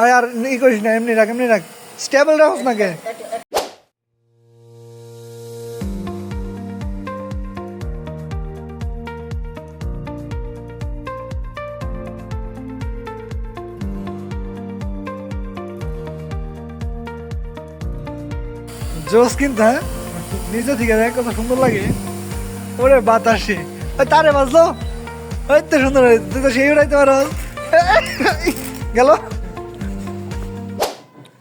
আর ই করিস না, এমনি রাখ স্টেবল রাখস না কে। জোস কিন্তু হ্যাঁ, নিচে থেকে দেখ কত সুন্দর লাগে। ওরে বাতাসে ওই তারে বাজলো, ওই তো সুন্দর, তুই তো সেই উড়াইতে পারো। গেল।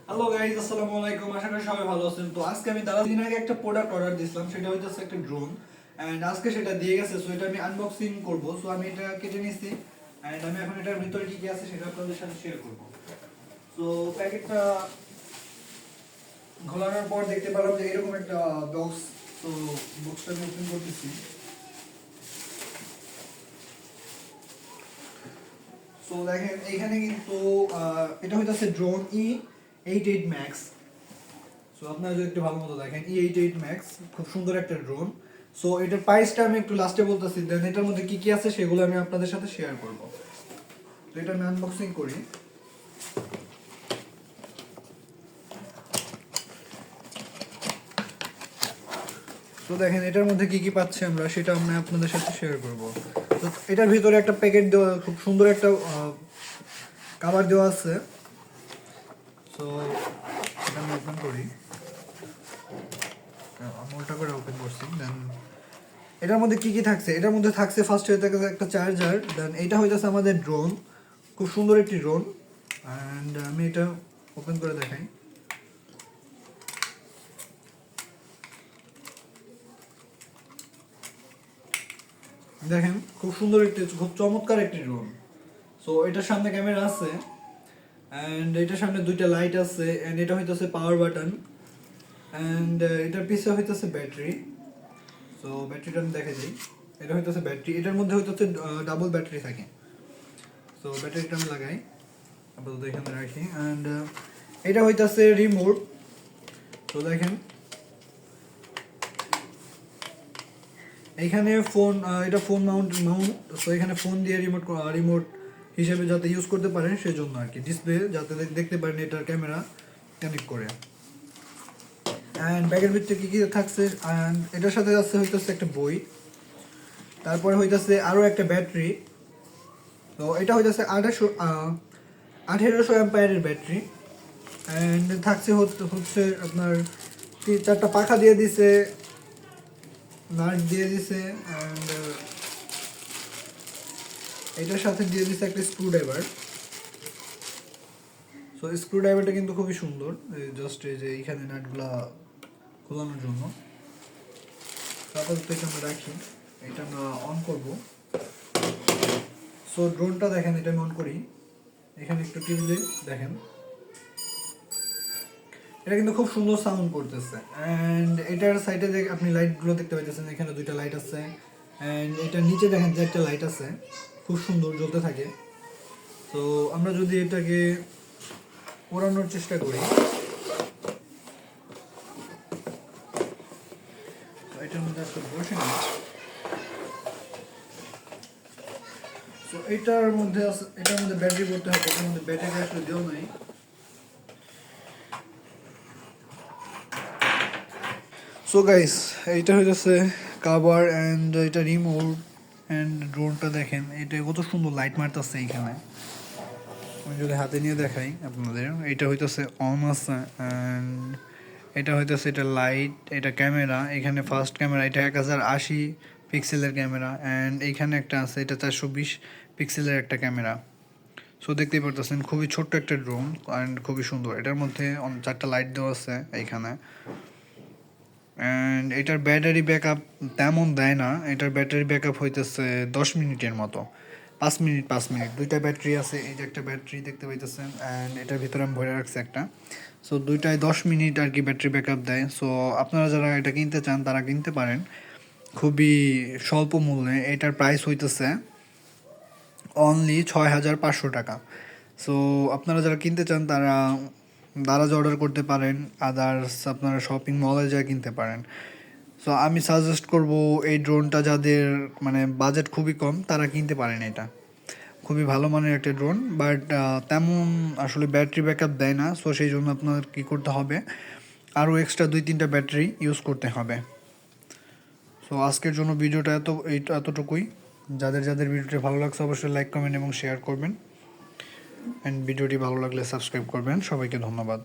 হ্যালো গাইস, আসসালামু আলাইকুম, আশা করি সবাই ভালো আছেন। তো আজকে আমি তারা দিন আগে একটা প্রোডাক্ট অর্ডার দিয়েছিলাম, সেটা হইতেছে একটা ড্রোন, এন্ড আজকে সেটা দিয়ে গেছে। সো এটা আমি আনবক্সিং করব। সো আমি এটা কেটে নিয়েছি, এন্ড আমি এখন এটার ভিতরে কি কি আছে সেটা আপনাদের সাথে শেয়ার করব। সো প্যাকেটটা খোলানোর পর দেখতে পেলাম যে এরকম একটা বক্স। তো বক্সটা আমি ওপেন করতেছি। সো দেখেন এইখানে কিন্তু এটা হইতাছে ড্রোন E88 ম্যাক্স। সো আপনারা যদি একটু ভালো মতো দেখেন, E88 ম্যাক্স খুব সুন্দর একটা ড্রোন। সো এটার প্রাইসটা আমি একটু লাস্টে বলতেছি, দেন এটার মধ্যে কি কি আছে সেগুলো আমি আপনাদের সাথে শেয়ার করব। তো এটা আমি আনবক্সিং করি। তো দেখেন এটার মধ্যে কি কি পাচ্ছি আমরা, সেটা আমি আপনাদের সাথে শেয়ার করব। তো এটার ভিতরে একটা প্যাকেট দেওয়া, খুব সুন্দর একটা কভার দেওয়া আছে। সো এটা আমি ওপেন করি, আমলটা করে ওপেন করছি। দেন এটার মধ্যে কি কি থাকছে, এটার মধ্যে থাকছে ফার্স্ট হয়ে থাকে একটা চার্জার। দেন এটা হইতেছে আমাদের ড্রোন, খুব সুন্দর একটি ড্রোন। অ্যান্ড আমি এটা ওপেন করে দেখাই। দেখেন খুব সুন্দর একটি, খুব চমৎকার একটি ড্রোন। সো এটার সামনে ক্যামেরা আছে, অ্যান্ড এটার সামনে দুইটা লাইট আছে, অ্যান্ড এটা হইতেছে পাওয়ার বাটন, অ্যান্ড এটার পিছে হইতেছে ব্যাটারি। সো ব্যাটারিটা আমি দেখে দিই। এটা হইতেছে ব্যাটারি, এটার মধ্যে হইতেছে ডাবল ব্যাটারি থাকে। সো ব্যাটারিটা আমি লাগাই, আপাতত এখানে রাখি। অ্যান্ড এটা হইতেছে রিমোট। তো দেখেন এইখানে ফোন, এটা ফোন মাউন্ট। সো এখানে ফোন দিয়ে রিমোট হিসেবে যাতে ইউজ করতে পারেন সেজন্য আর কি, ডিসপ্লে যাতে দেখতে পারেন এটার ক্যামেরা কানেক্ট করে। অ্যান্ড ব্যাগের ভিতরে কী কী থাকছে, অ্যান্ড এটার সাথে আছে হইতেছে একটা বই, তারপরে হইতেছে আরও একটা ব্যাটারি। তো এটা হইতেছে 1800 অ্যাম্পায়ারের ব্যাটারি। অ্যান্ড থাকছে হচ্ছে আপনার চারটা পাখা দিয়ে দিছে, নাট দিয়ে দিছে, অ্যান্ড এটার সাথে দিয়ে দিছে একটা স্ক্রুড্রাইভার। সো স্ক্রুড্রাইভারটা কিন্তু খুবই সুন্দর, জাস্ট এই যে এইখানে নাটগুলা খোলানোর জন্য। আপাতত এটা আমরা রাখি, এটা আমরা অন করব। সো ড্রোনটা দেখেন, এটা আমি অন করি। এখানে একটু টিপলে দেখেন এটা কিন্তু খুব সুন্দর সাউন্ড করতেছে। অ্যান্ড এটার সাইডে আপনি লাইটগুলো দেখতে পাইতেছেন, এখানে দুইটা লাইট আছে। অ্যান্ড এটার নিচে দেখেন যে একটা লাইট আছে, খুব সুন্দর জ্বলতে থাকে। তো আমরা যদি এটাকে পোড়ানোর চেষ্টা করি, এটার মধ্যে আসলে বসে না। তো এটার মধ্যে ব্যাটারি করতে হবে, এটার মধ্যে ব্যাটারি আসলে দেওয়া নাই। সো গাইস, এইটা হইতেছে কাভার, অ্যান্ড এটা রিমোট। অ্যান্ড ড্রোনটা দেখেন, এটা কত সুন্দর লাইট মারতেছে এইখানে। আমি যদি হাতে নিয়ে দেখাই আপনাদের, এটা হইতেছে অন আছে। অ্যান্ড এটা হইতেছে এটা লাইট, এটা ক্যামেরা। এখানে ফার্স্ট ক্যামেরা, এটা 1080 পিক্সেলের ক্যামেরা। অ্যান্ড এইখানে একটা আছে, এটা 420 পিক্সেলের একটা ক্যামেরা। সো দেখতেই পারতেছেন খুবই ছোট্ট একটা ড্রোন, অ্যান্ড খুবই সুন্দর। এটার মধ্যে চারটা লাইট দেওয়া আছে এইখানে। অ্যান্ড এটার ব্যাটারি ব্যাকআপ তেমন দেয় না, এটার ব্যাটারি ব্যাকআপ হইতেছে 10 মিনিটের মতো, 5 মিনিট। দুইটা ব্যাটারি আছে, এই যে একটা ব্যাটারি দেখতে পাইতেছেন, অ্যান্ড এটার ভিতরে আমি ভরে রাখছি একটা। সো দুইটায় 10 মিনিট আর কি ব্যাটারি ব্যাকআপ দেয়। সো আপনারা যারা এটা কিনতে চান তারা কিনতে পারেন খুবই স্বল্প মূল্যে। এটার প্রাইস হইতেছে অনলি 6500 টাকা। সো আপনারা যারা কিনতে চান তারা দারাজে অর্ডার করতে পারেন, আদার্স আপনারা শপিং মলে যা কিনতে পারেন। সো আমি সাজেস্ট করব এই ড্রোনটা যাদের মানে বাজেট খুবই কম তারা কিনতে পারেন। এটা খুবই ভালো মানের একটা ড্রোন, বাট তেমন আসলে ব্যাটারি ব্যাকআপ দেয় না। সো সেই জন্য আপনার কী করতে হবে, আরও এক্সট্রা 2-3টা ব্যাটারি ইউজ করতে হবে। সো আজকের জন্য ভিডিওটা এতটুকুই। যাদের যাদের ভিডিওটি ভালো লাগছে অবশ্যই লাইক, কমেন্ট এবং শেয়ার করবেন। অ্যান্ড ভিডিওটি ভালো লাগলে সাবস্ক্রাইব করবেন। সবাইকে ধন্যবাদ।